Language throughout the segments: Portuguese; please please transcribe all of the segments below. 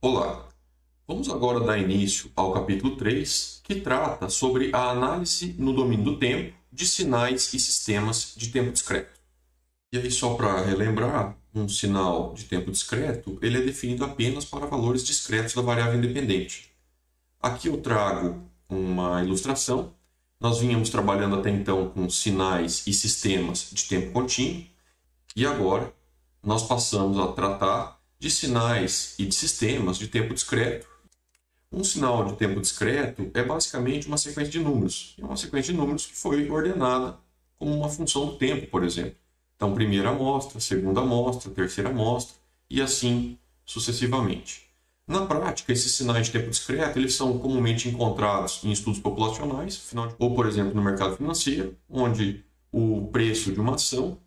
Olá, vamos agora dar início ao capítulo 3, que trata sobre a análise no domínio do tempo de sinais e sistemas de tempo discreto. E aí, só para relembrar, um sinal de tempo discreto ele é definido apenas para valores discretos da variável independente. Aqui eu trago uma ilustração. Nós vínhamos trabalhando até então com sinais e sistemas de tempo contínuo, e agora nós passamos a tratar de sinais e de sistemas de tempo discreto. Um sinal de tempo discreto é basicamente uma sequência de números. É uma sequência de números que foi ordenada como uma função do tempo, por exemplo. Então, primeira amostra, segunda amostra, terceira amostra e assim sucessivamente. Na prática, esses sinais de tempo discreto eles são comumente encontrados em estudos populacionais, ou, por exemplo, no mercado financeiro, onde o preço de uma ação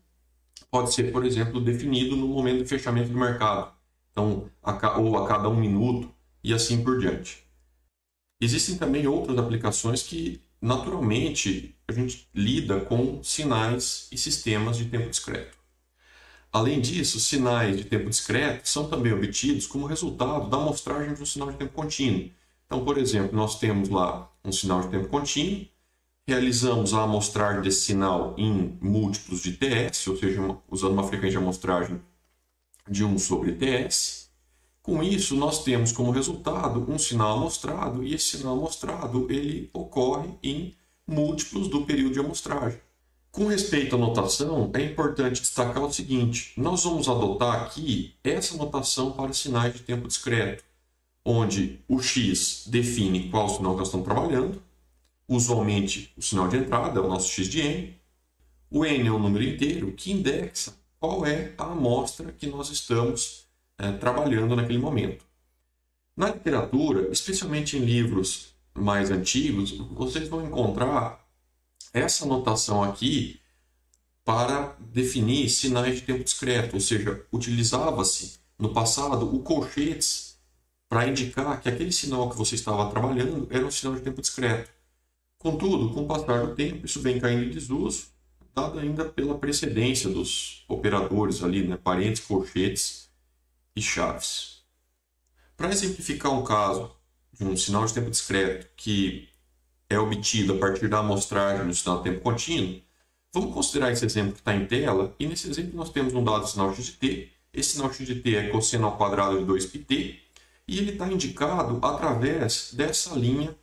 pode ser, por exemplo, definido no momento de fechamento do mercado. Então, ou a cada 1 minuto e assim por diante. Existem também outras aplicações que, naturalmente, a gente lida com sinais e sistemas de tempo discreto. Além disso, sinais de tempo discreto são também obtidos como resultado da amostragem de um sinal de tempo contínuo. Então, por exemplo, nós temos lá um sinal de tempo contínuo, realizamos a amostragem desse sinal em múltiplos de TS, ou seja, usando uma frequência de amostragem de 1 sobre TS. Com isso, nós temos como resultado um sinal amostrado, e esse sinal amostrado ele ocorre em múltiplos do período de amostragem. Com respeito à notação, é importante destacar o seguinte: nós vamos adotar aqui essa notação para sinais de tempo discreto, onde o x define qual sinal que nós estamos trabalhando, usualmente o sinal de entrada é o nosso x de n, o n é um número inteiro que indexa qual é a amostra que nós estamos trabalhando naquele momento. Na literatura, especialmente em livros mais antigos, vocês vão encontrar essa notação aqui para definir sinais de tempo discreto, ou seja, utilizava-se no passado o colchetes para indicar que aquele sinal que você estava trabalhando era um sinal de tempo discreto. Contudo, com o passar do tempo, isso vem caindo em desuso, dado ainda pela precedência dos operadores ali, parênteses, colchetes e chaves. Para exemplificar um caso de um sinal de tempo discreto que é obtido a partir da amostragem do sinal de tempo contínuo, vamos considerar esse exemplo que está em tela, e nesse exemplo nós temos um dado sinal x de t. Esse sinal x de t é cosseno ao quadrado de 2πt, e ele está indicado através dessa linha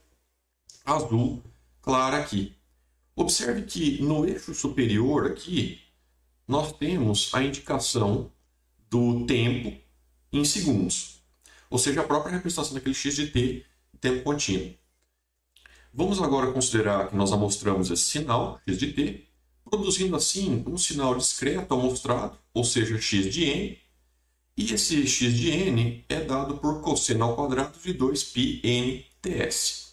azul clara aqui. Observe que no eixo superior aqui, nós temos a indicação do tempo em segundos, ou seja, a própria representação daquele x de t tempo contínuo. Vamos agora considerar que nós amostramos esse sinal, x de t, produzindo assim um sinal discreto amostrado, ou seja, x de n, e esse x de n é dado por cosseno ao quadrado de 2πnts.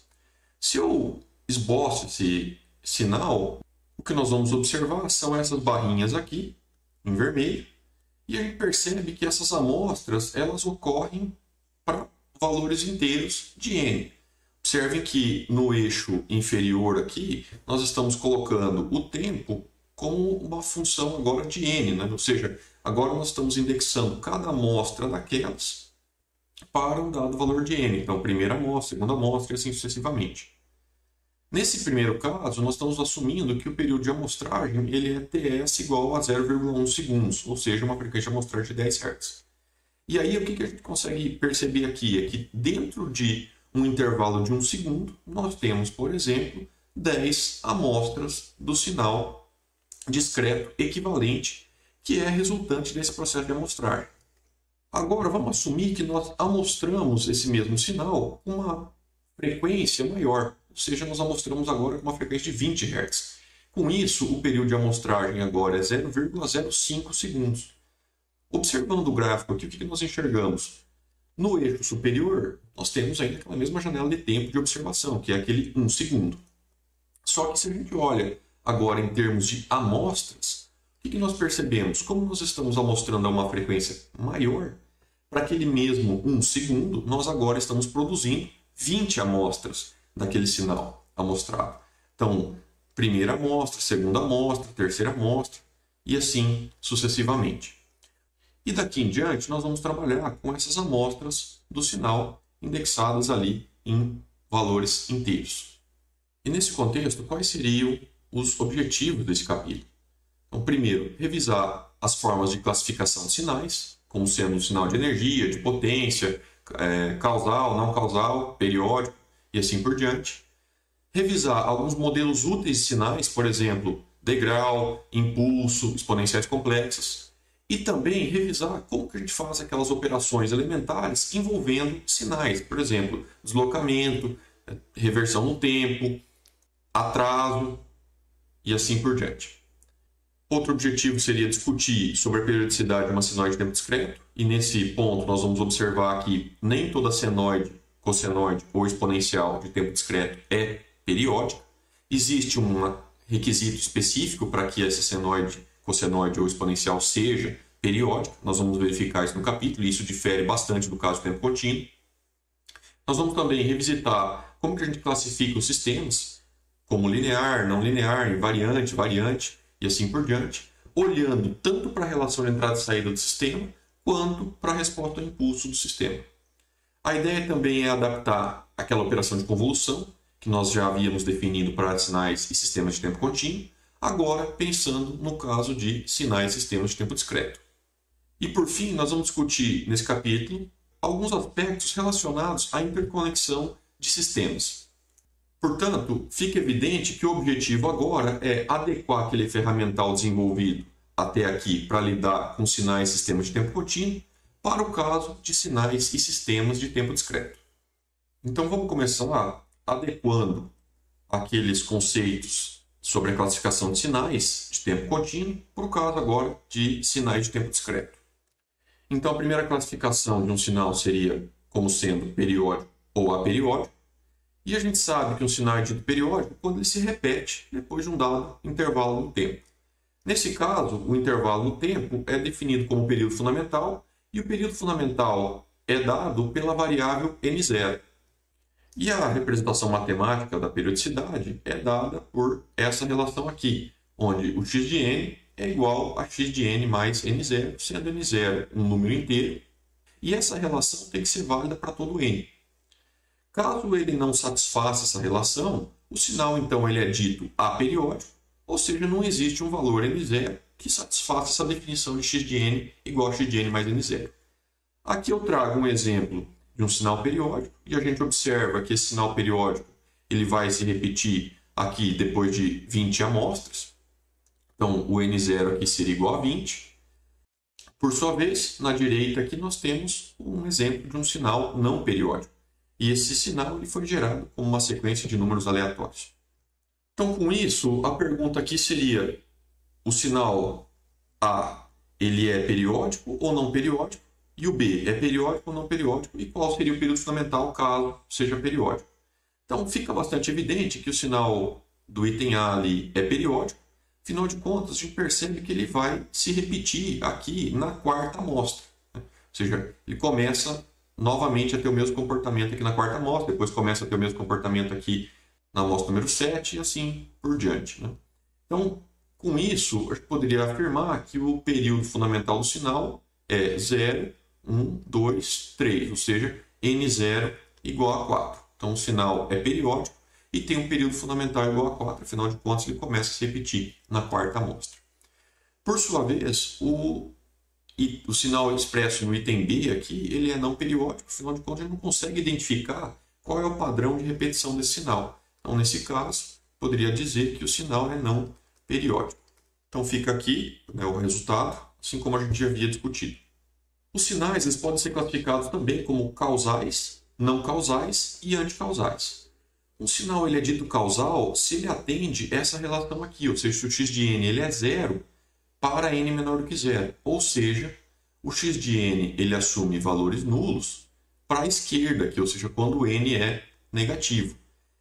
Se eu esboço esse sinal, o que nós vamos observar são essas barrinhas aqui, em vermelho, e a gente percebe que essas amostras elas ocorrem para valores inteiros de n. Observem que no eixo inferior aqui, nós estamos colocando o tempo como uma função agora de n, ou seja, agora nós estamos indexando cada amostra daquelas para um dado valor de n. Então, primeira amostra, segunda amostra e assim sucessivamente. Nesse primeiro caso, nós estamos assumindo que o período de amostragem ele é TS igual a 0,1 segundos, ou seja, uma frequência de amostragem de 10 Hz. E aí, o que a gente consegue perceber aqui é que dentro de um intervalo de 1 segundo, nós temos, por exemplo, 10 amostras do sinal discreto equivalente, que é resultante desse processo de amostragem. Agora, vamos assumir que nós amostramos esse mesmo sinal com uma frequência maior, ou seja, nós amostramos agora com uma frequência de 20 Hz. Com isso, o período de amostragem agora é 0,05 segundos. Observando o gráfico aqui, o que nós enxergamos? No eixo superior, nós temos ainda aquela mesma janela de tempo de observação, que é aquele 1 segundo. Só que se a gente olha agora em termos de amostras, o que nós percebemos? Como nós estamos amostrando a uma frequência maior, para aquele mesmo 1 segundo, nós agora estamos produzindo 20 amostras daquele sinal amostrado. Então, primeira amostra, segunda amostra, terceira amostra, e assim sucessivamente. E daqui em diante, nós vamos trabalhar com essas amostras do sinal indexadas ali em valores inteiros. E nesse contexto, quais seriam os objetivos desse capítulo? Então, primeiro, revisar as formas de classificação de sinais, como sendo um sinal de energia, de potência, causal, não causal, periódico e assim por diante. Revisar alguns modelos úteis de sinais, por exemplo, degrau, impulso, exponenciais complexas. E também revisar como que a gente faz aquelas operações elementares envolvendo sinais, por exemplo, deslocamento, reversão no tempo, atraso e assim por diante. Outro objetivo seria discutir sobre a periodicidade de uma senoide de tempo discreto, e nesse ponto nós vamos observar que nem toda senoide, cossenoide ou exponencial de tempo discreto é periódica. Existe um requisito específico para que essa senoide, cossenoide ou exponencial seja periódica. Nós vamos verificar isso no capítulo, e isso difere bastante do caso do tempo contínuo. Nós vamos também revisitar como que a gente classifica os sistemas, como linear, não linear, invariante, variante e assim por diante, olhando tanto para a relação de entrada e saída do sistema, quanto para a resposta ao impulso do sistema. A ideia também é adaptar aquela operação de convolução, que nós já havíamos definido para sinais e sistemas de tempo contínuo, agora pensando no caso de sinais e sistemas de tempo discreto. E por fim, nós vamos discutir nesse capítulo alguns aspectos relacionados à interconexão de sistemas. Portanto, fica evidente que o objetivo agora é adequar aquele ferramental desenvolvido até aqui para lidar com sinais e sistemas de tempo contínuo para o caso de sinais e sistemas de tempo discreto. Então vamos começar adequando aqueles conceitos sobre a classificação de sinais de tempo contínuo para o caso agora de sinais de tempo discreto. Então a primeira classificação de um sinal seria como sendo periódico ou aperiódico. E a gente sabe que um sinal é dito periódico quando ele se repete depois de um dado intervalo no tempo. Nesse caso, o intervalo no tempo é definido como período fundamental, e o período fundamental é dado pela variável n0. E a representação matemática da periodicidade é dada por essa relação aqui, onde o x de n é igual a x de n mais n0, sendo n0 um número inteiro, e essa relação tem que ser válida para todo n. Caso ele não satisfaça essa relação, o sinal então ele é dito aperiódico, ou seja, não existe um valor n0 que satisfaça essa definição de x de n igual a x de n mais n0. Aqui eu trago um exemplo de um sinal periódico, e a gente observa que esse sinal periódico ele vai se repetir aqui depois de 20 amostras. Então, o n0 aqui seria igual a 20. Por sua vez, na direita aqui nós temos um exemplo de um sinal não periódico. E esse sinal ele foi gerado como uma sequência de números aleatórios. Então, com isso, a pergunta aqui seria: o sinal A ele é periódico ou não periódico? E o B é periódico ou não periódico? E qual seria o período fundamental caso seja periódico? Então, fica bastante evidente que o sinal do item A ali é periódico. Afinal de contas, a gente percebe que ele vai se repetir aqui na quarta amostra. Ou seja, ele começa novamente a ter o mesmo comportamento aqui na quarta amostra, depois começa a ter o mesmo comportamento aqui na amostra número 7 e assim por diante. Então, com isso, a gente poderia afirmar que o período fundamental do sinal é 0, 1, 2, 3, ou seja, n0 igual a 4. Então, o sinal é periódico e tem um período fundamental igual a 4, afinal de contas, ele começa a se repetir na quarta amostra. Por sua vez, o sinal expresso no item B aqui, ele é não periódico, afinal de contas, a gente não consegue identificar qual é o padrão de repetição desse sinal. Então, nesse caso, poderia dizer que o sinal é não periódico. Então, fica aqui o resultado, assim como a gente já havia discutido. Os sinais eles podem ser classificados também como causais, não causais e anticausais. Um sinal ele é dito causal se ele atende essa relação aqui, ou seja, se o x de n ele é 0 para n menor do que 0. Ou seja, o x de n ele assume valores nulos para a esquerda aqui, ou seja, quando n é negativo.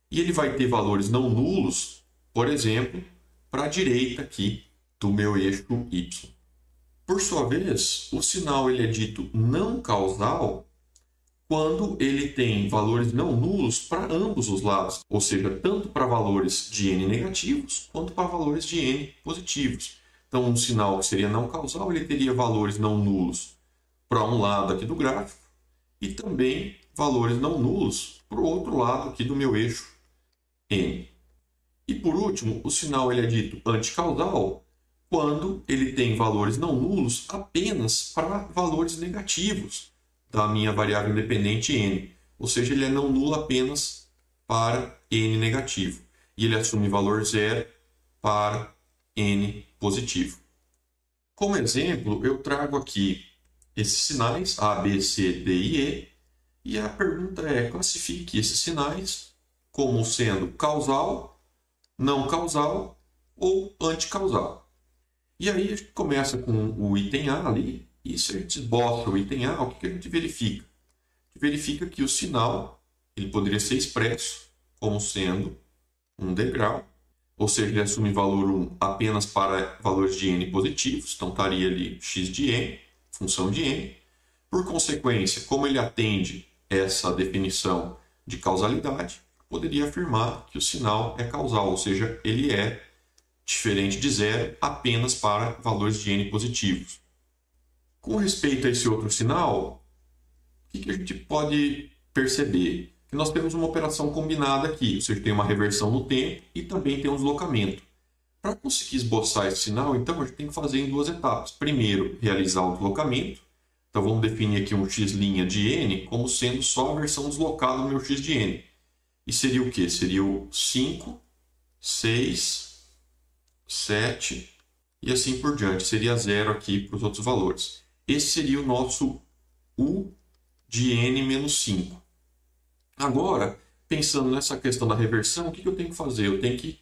E ele vai ter valores não nulos, por exemplo, para a direita aqui do meu eixo y. Por sua vez, o sinal ele é dito não causal quando ele tem valores não nulos para ambos os lados, ou seja, tanto para valores de n negativos quanto para valores de n positivos. Então, um sinal que seria não causal, ele teria valores não nulos para um lado aqui do gráfico e também valores não nulos para o outro lado aqui do meu eixo N. E por último, o sinal ele é dito anticausal quando ele tem valores não nulos apenas para valores negativos da minha variável independente N. Ou seja, ele é não nulo apenas para N negativo. E ele assume valor zero para N positivo. Como exemplo, eu trago aqui esses sinais A, B, C, D e E. E a pergunta é, classifique esses sinais como sendo causal, não causal ou anticausal. E aí a gente começa com o item A ali, e se a gente esboça o item A, o que a gente verifica? A gente verifica que o sinal ele poderia ser expresso como sendo um degrau, ou seja, ele assume valor 1 apenas para valores de n positivos, então estaria ali x de n, função de n. Por consequência, como ele atende essa definição de causalidade, poderia afirmar que o sinal é causal, ou seja, ele é diferente de zero apenas para valores de n positivos. Com respeito a esse outro sinal, o que a gente pode perceber? Que nós temos uma operação combinada aqui, ou seja, tem uma reversão no tempo e também tem um deslocamento. Para conseguir esboçar esse sinal, então, a gente tem que fazer em duas etapas. Primeiro, realizar o deslocamento. Então, vamos definir aqui um x' de n como sendo só a versão deslocada do meu x de n. E seria o quê? Seria o 5, 6, 7 e assim por diante. Seria zero aqui para os outros valores. Esse seria o nosso u de n menos 5. Agora, pensando nessa questão da reversão, o que eu tenho que fazer? Eu tenho que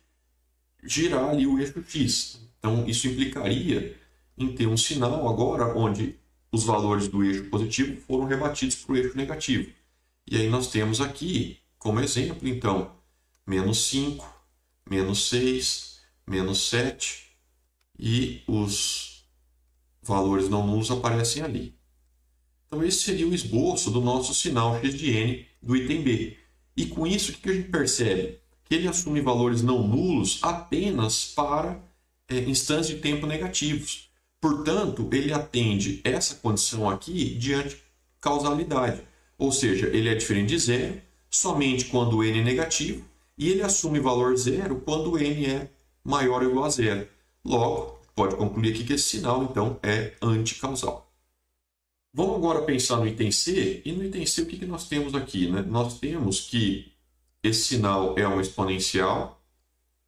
girar ali o eixo x. Então, isso implicaria em ter um sinal agora onde os valores do eixo positivo foram rebatidos para o eixo negativo. E aí nós temos aqui, como exemplo, então, menos 5, menos 6, menos 7 e os valores não nulos aparecem ali. Então, esse seria o esboço do nosso sinal x de n do item B. E com isso, o que a gente percebe? Que ele assume valores não nulos apenas para instantes de tempo negativos. Portanto, ele atende essa condição aqui de anticausalidade. Ou seja, ele é diferente de zero somente quando n é negativo e ele assume valor zero quando n é maior ou igual a zero. Logo, pode concluir aqui que esse sinal, então, é anticausal. Vamos agora pensar no item C, e no item C o que nós temos aqui? Né? Nós temos que esse sinal é uma exponencial,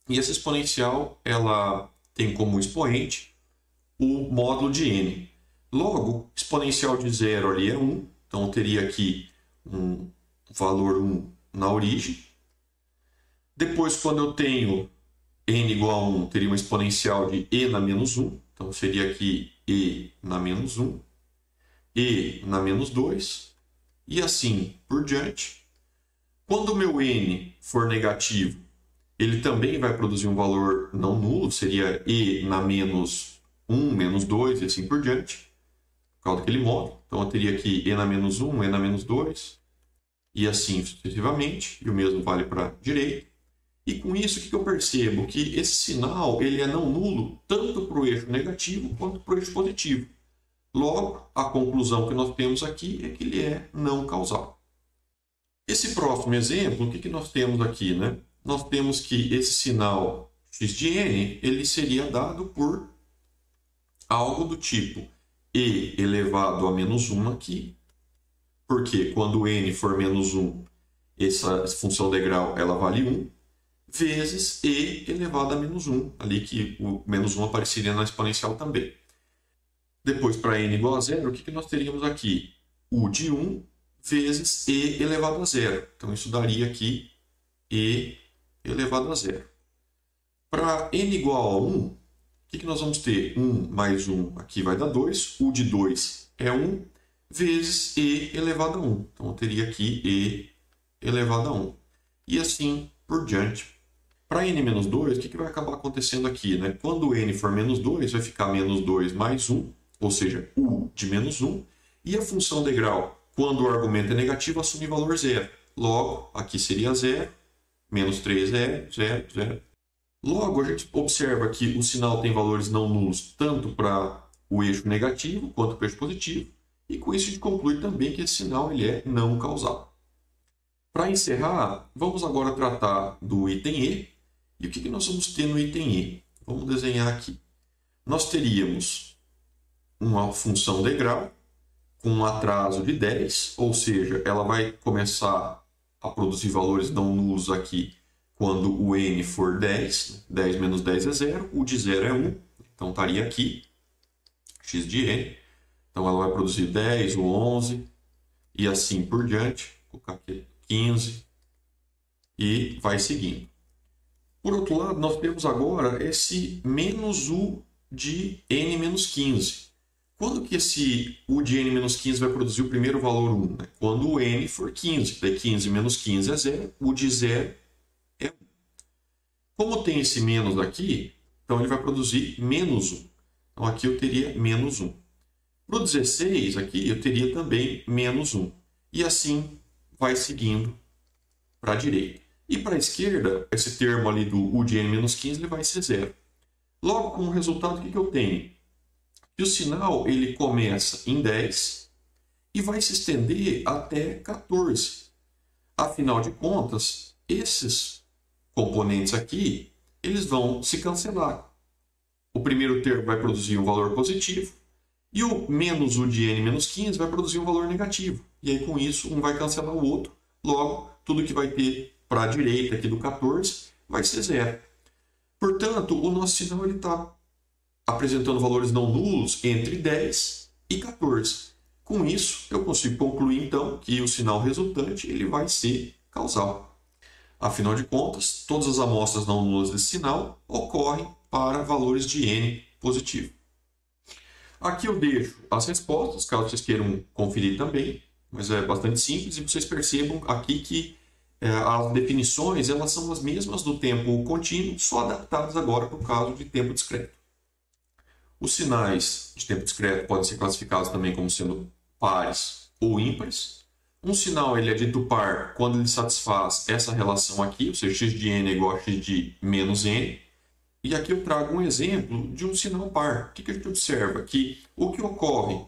e essa exponencial ela tem como expoente o módulo de n. Logo, exponencial de zero ali é 1, então eu teria aqui um valor 1 na origem. Depois, quando eu tenho n igual a 1, teria uma exponencial de e na menos 1, então seria aqui e na menos 1. E na menos 2, e assim por diante. Quando o meu n for negativo, ele também vai produzir um valor não nulo, seria e na menos 1, menos 2 e assim por diante, por causa daquele módulo. Então eu teria aqui e na menos 1, e na menos 2, e assim sucessivamente, e o mesmo vale para a direita. E com isso, o que eu percebo? Que esse sinal ele é não nulo tanto para o eixo negativo quanto para o eixo positivo. Logo, a conclusão que nós temos aqui é que ele é não causal. Esse próximo exemplo, o que nós temos aqui? Né? Nós temos que esse sinal x de n ele seria dado por algo do tipo e elevado a menos 1 aqui, porque quando n for menos 1, essa função degrau ela vale 1, vezes e elevado a menos 1, ali que o menos 1 apareceria na exponencial também. Depois, para n igual a zero, o que nós teríamos aqui? U de 1 vezes e elevado a zero. Então, isso daria aqui e elevado a zero. Para n igual a 1, o que nós vamos ter? 1 mais 1 aqui vai dar 2. U de 2 é 1 vezes e elevado a 1. Então, eu teria aqui e elevado a 1. E assim por diante. Para n menos 2, o que vai acabar acontecendo aqui? Né? Quando n for menos 2, vai ficar menos 2 mais 1. Ou seja, u de menos 1, e a função degrau, quando o argumento é negativo, assume valor zero. Logo, aqui seria zero, menos 3 é 0, 0. Logo, a gente observa que o sinal tem valores não nulos tanto para o eixo negativo quanto para o eixo positivo, E com isso a gente conclui também que esse sinal ele é não causal. Para encerrar, vamos agora tratar do item E. E o que nós vamos ter no item E? Vamos desenhar aqui. Nós teríamos uma função degrau com um atraso de 10, ou seja, ela vai começar a produzir valores não nulos aqui quando o n for 10. 10 menos 10 é 0, o de 0 é 1, então estaria aqui x de n. Então ela vai produzir 10, o 11 e assim por diante. Vou colocar aqui 15 e vai seguindo. Por outro lado, nós temos agora esse menos u de n menos 15. Quando que esse u de n menos 15 vai produzir o primeiro valor 1? Né? Quando o n for 15. Daí 15 menos 15 é 0, o de 0 é 1. Como tem esse menos aqui, então ele vai produzir menos 1. Então aqui eu teria menos 1. Para o 16, aqui eu teria também menos 1. E assim vai seguindo para a direita. E para a esquerda, esse termo ali do u de n menos 15 ele vai ser 0. Logo, como resultado, o que eu tenho? Que o sinal ele começa em 10 e vai se estender até 14. Afinal de contas, esses componentes aqui, eles vão se cancelar. O primeiro termo vai produzir um valor positivo e o menos u de n menos 15 vai produzir um valor negativo. E aí, com isso, um vai cancelar o outro. Logo, tudo que vai ter para a direita aqui do 14 vai ser 0. Portanto, o nosso sinal está apresentando valores não nulos entre 10 e 14. Com isso, eu consigo concluir, então, que o sinal resultante ele vai ser causal. Afinal de contas, todas as amostras não nulas desse sinal ocorrem para valores de n positivo. Aqui eu deixo as respostas, caso vocês queiram conferir também, mas é bastante simples, e vocês percebam aqui que as definições elas são as mesmas do tempo contínuo, só adaptadas agora para o caso de tempo discreto. Os sinais de tempo discreto podem ser classificados também como sendo pares ou ímpares. Um sinal ele é dito par quando ele satisfaz essa relação aqui, ou seja, x de n é igual a x de menos n. E aqui eu trago um exemplo de um sinal par. O que a gente observa? Que o que ocorre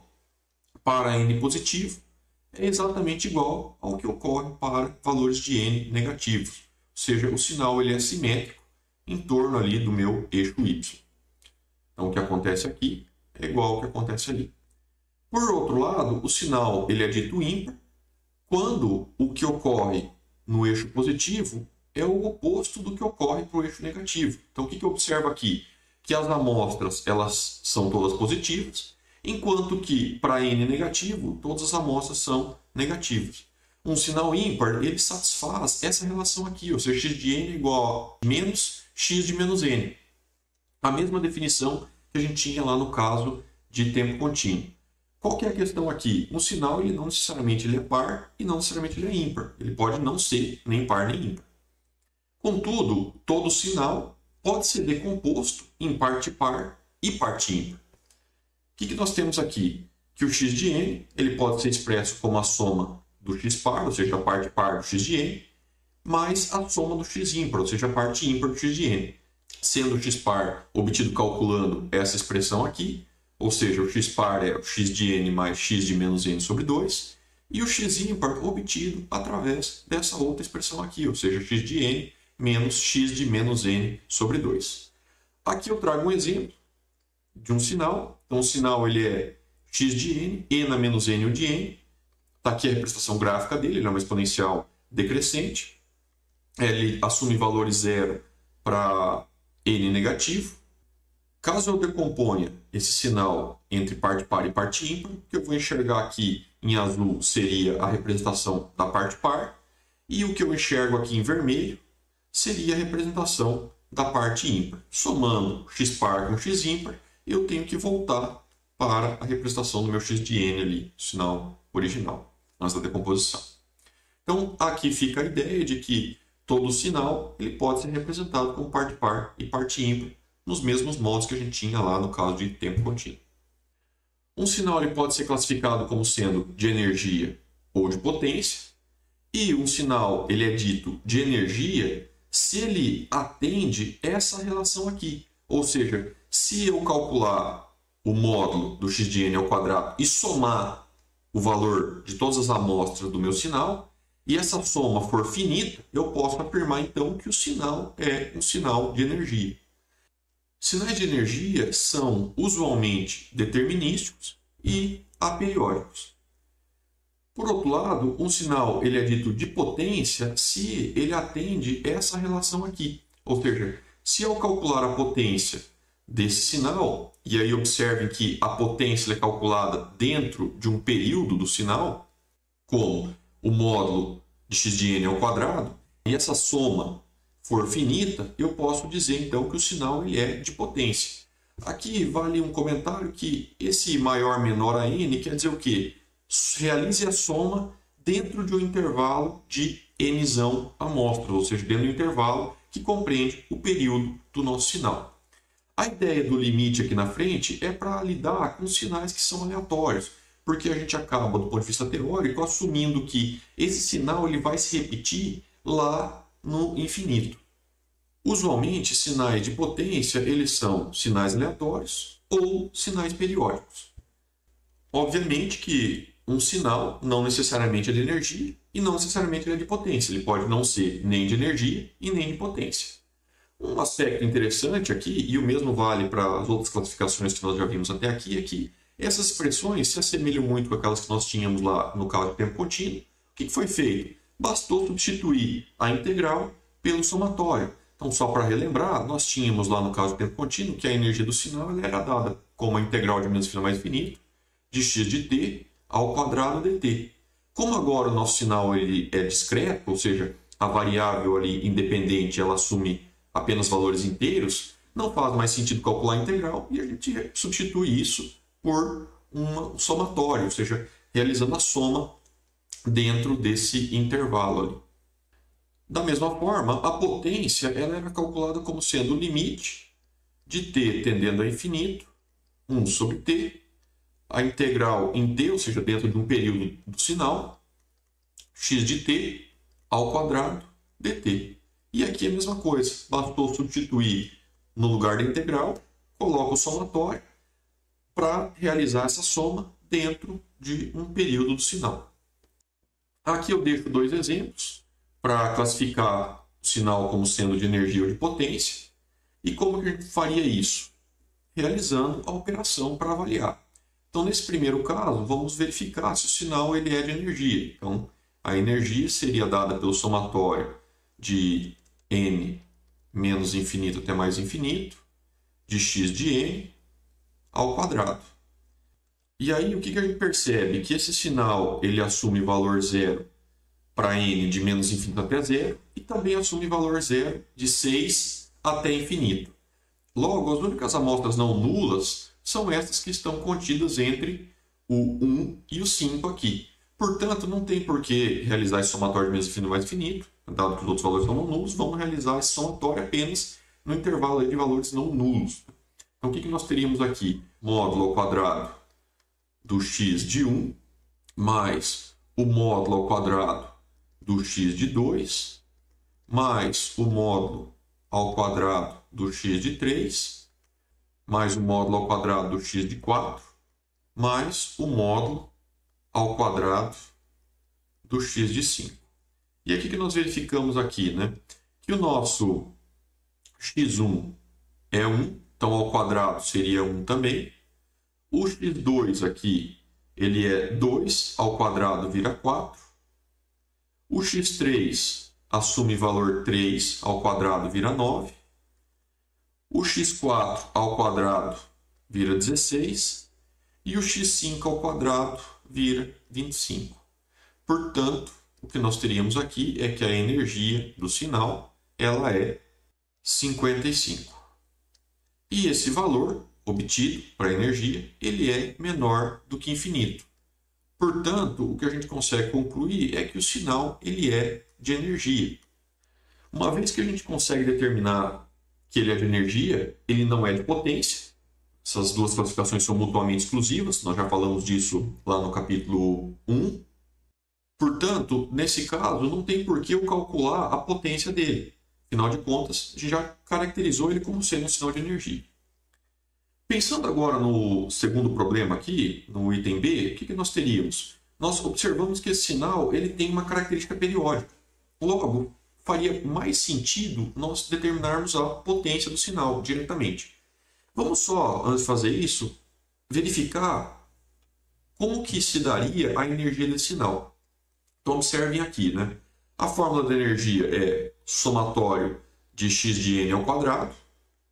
para n positivo é exatamente igual ao que ocorre para valores de n negativos. Ou seja, o sinal ele é simétrico em torno ali do meu eixo y. Então, o que acontece aqui é igual ao que acontece ali. Por outro lado, o sinal ele é dito ímpar quando o que ocorre no eixo positivo é o oposto do que ocorre para o eixo negativo. Então, o que eu observo aqui? Que as amostras elas são todas positivas, enquanto que para n negativo, todas as amostras são negativas. Um sinal ímpar ele satisfaz essa relação aqui, ou seja, x de n é igual a menos x de menos n. A mesma definição que a gente tinha lá no caso de tempo contínuo. Qual que é a questão aqui? Um sinal ele não necessariamente ele é par e não necessariamente ele é ímpar. Ele pode não ser nem par nem ímpar. Contudo, todo sinal pode ser decomposto em parte par e parte ímpar. O que nós temos aqui? Que o x de n ele pode ser expresso como a soma do x par, ou seja, a parte par do x de n, mais a soma do x ímpar, ou seja, a parte ímpar do x de n. Sendo o x par obtido calculando essa expressão aqui, ou seja, o x par é o x de n mais x de menos n sobre 2, e o x ímpar obtido através dessa outra expressão aqui, ou seja, x de n menos x de menos n sobre 2. Aqui eu trago um exemplo de um sinal. Então, o sinal ele é x de n, n a menos n o de n. Está aqui a representação gráfica dele, ele é uma exponencial decrescente. Ele assume valores 0 para n negativo. Caso eu decomponha esse sinal entre parte par e parte ímpar, o que eu vou enxergar aqui em azul seria a representação da parte par, e o que eu enxergo aqui em vermelho seria a representação da parte ímpar. Somando x par com x ímpar, eu tenho que voltar para a representação do meu x de n ali, o sinal original, antes da decomposição. Então, aqui fica a ideia de que todo sinal ele pode ser representado como parte par e parte ímpar, nos mesmos modos que a gente tinha lá no caso de tempo contínuo. Um sinal ele pode ser classificado como sendo de energia ou de potência, e um sinal ele é dito de energia se ele atende essa relação aqui. Ou seja, se eu calcular o módulo do x de n ao quadrado e somar o valor de todas as amostras do meu sinal, e essa soma for finita, eu posso afirmar então que o sinal é um sinal de energia. Sinais de energia são usualmente determinísticos e aperiódicos. Por outro lado, um sinal ele é dito de potência se ele atende essa relação aqui. Ou seja, se ao calcular a potência desse sinal, e aí observem que a potência é calculada dentro de um período do sinal, como o módulo de x de n ao quadrado, e essa soma for finita, eu posso dizer então que o sinal ele é de potência. Aqui vale um comentário que esse maior menor a n quer dizer o quê? Realize a soma dentro de um intervalo de nzão amostras, ou seja, dentro do intervalo que compreende o período do nosso sinal. A ideia do limite aqui na frente é para lidar com sinais que são aleatórios, porque a gente acaba, do ponto de vista teórico, assumindo que esse sinal ele vai se repetir lá no infinito. Usualmente, sinais de potência eles são sinais aleatórios ou sinais periódicos. Obviamente que um sinal não necessariamente é de energia e não necessariamente é de potência. Ele pode não ser nem de energia e nem de potência. Um aspecto interessante aqui, e o mesmo vale para as outras classificações que nós já vimos até aqui, é que essas expressões se assemelham muito com aquelas que nós tínhamos lá no caso de tempo contínuo. O que foi feito? Bastou substituir a integral pelo somatório. Então, só para relembrar, nós tínhamos lá no caso de tempo contínuo que a energia do sinal ela era dada como a integral de menos infinito mais infinito de x de t ao quadrado dt. Como agora o nosso sinal ele é discreto, ou seja, a variável ali independente ela assume apenas valores inteiros, não faz mais sentido calcular a integral e a gente substitui isso por um somatório, ou seja, realizando a soma dentro desse intervalo ali. Da mesma forma, a potência ela era calculada como sendo o limite de t tendendo a infinito, 1 sobre t, a integral em t, ou seja, dentro de um período do sinal, x de t ao quadrado dt. E aqui é a mesma coisa, bastou substituir no lugar da integral, coloco o somatório para realizar essa soma dentro de um período do sinal. Aqui eu deixo dois exemplos para classificar o sinal como sendo de energia ou de potência. E como que a gente faria isso? Realizando a operação para avaliar. Então, nesse primeiro caso, vamos verificar se o sinal ele é de energia. Então, a energia seria dada pelo somatório de n menos infinito até mais infinito, de x de n ao quadrado. E aí, o que a gente percebe? Que esse sinal ele assume valor zero para n de menos infinito até zero e também assume valor zero de 6 até infinito. Logo, as únicas amostras não nulas são essas que estão contidas entre o 1 e o 5 aqui. Portanto, não tem por que realizar esse somatório de menos infinito mais infinito, dado que os outros valores são não nulos, vamos realizar esse somatório apenas no intervalo de valores não nulos. Então, o que nós teríamos aqui? Módulo ao quadrado do x de 1 mais o módulo ao quadrado do x de 2 mais o módulo ao quadrado do x de 3 mais o módulo ao quadrado do x de 4 mais o módulo ao quadrado do x de 5. E aqui que nós verificamos aqui, né? Que o nosso x1 é 1, então ao quadrado seria 1 também. O x2 aqui, ele é 2, ao quadrado vira 4. O x3 assume valor 3, ao quadrado vira 9. O x4 ao quadrado vira 16. E o x5 ao quadrado vira 25. Portanto, o que nós teríamos aqui é que a energia do sinal ela é 55. E esse valor obtido para a energia, ele é menor do que infinito. Portanto, o que a gente consegue concluir é que o sinal ele é de energia. Uma vez que a gente consegue determinar que ele é de energia, ele não é de potência. Essas duas classificações são mutuamente exclusivas, nós já falamos disso lá no capítulo 1. Portanto, nesse caso, não tem por que eu calcular a potência dele. Afinal de contas, a gente já caracterizou ele como sendo um sinal de energia. Pensando agora no segundo problema aqui, no item B, o que nós teríamos? nós observamos que esse sinal ele tem uma característica periódica. Logo, faria mais sentido nós determinarmos a potência do sinal diretamente. Vamos só, antes de fazer isso, verificar como que se daria a energia desse sinal. Então, observem aqui, né? A fórmula da energia é somatório de x de n ao quadrado,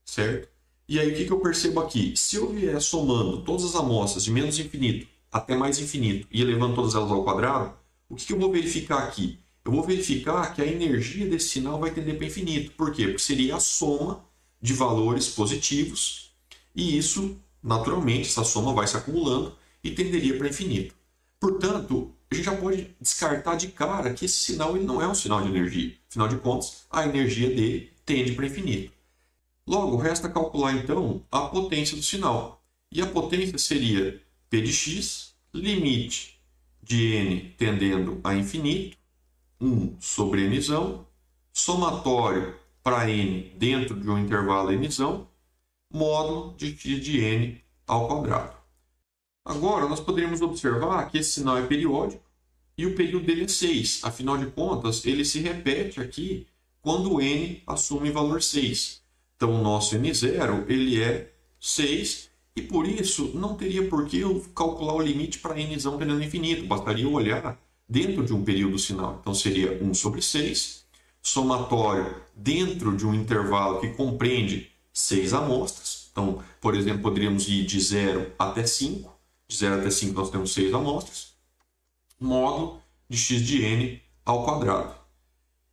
certo? E aí, o que eu percebo aqui? Se eu vier somando todas as amostras de menos infinito até mais infinito e elevando todas elas ao quadrado, o que eu vou verificar aqui? Eu vou verificar que a energia desse sinal vai tender para infinito. Por quê? Porque seria a soma de valores positivos e isso, naturalmente, essa soma vai se acumulando e tenderia para infinito. Portanto, a gente já pode descartar de cara que esse sinal ele não é um sinal de energia. Afinal de contas, a energia dele tende para infinito. Logo, resta calcular então a potência do sinal. E a potência seria P de x, limite de n tendendo a infinito, 1 sobre nzão, somatório para n dentro de um intervalo nzão, módulo de x de n ao quadrado. Agora, nós poderíamos observar que esse sinal é periódico e o período dele é 6. Afinal de contas, ele se repete aqui quando o n assume valor 6. Então, o nosso n0 ele é 6 e, por isso, não teria por que eu calcular o limite para nzão tendendo a infinito. Bastaria eu olhar dentro de um período sinal. Então, seria 1 sobre 6, somatório dentro de um intervalo que compreende 6 amostras. Então, por exemplo, poderíamos ir de 0 até 5. De 0 até 5 nós temos 6 amostras. Módulo de x de n ao quadrado.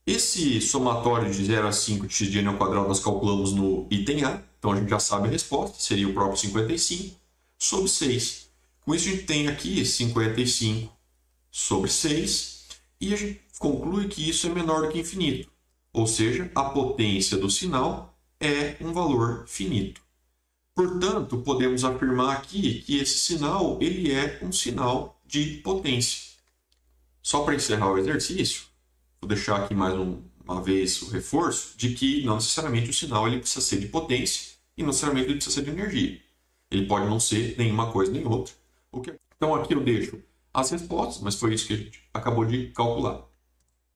Esse somatório de 0 a 5 de x de n ao quadrado nós calculamos no item A. Então a gente já sabe a resposta, seria o próprio 55 sobre 6. Com isso a gente tem aqui 55 sobre 6 e a gente conclui que isso é menor do que infinito. Ou seja, a potência do sinal é um valor finito. Portanto, podemos afirmar aqui que esse sinal ele é um sinal de potência. Só para encerrar o exercício, vou deixar aqui mais uma vez o reforço de que não necessariamente o sinal ele precisa ser de potência e não necessariamente ele precisa ser de energia. Ele pode não ser nenhuma coisa nem outra. Então aqui eu deixo as respostas, mas foi isso que a gente acabou de calcular.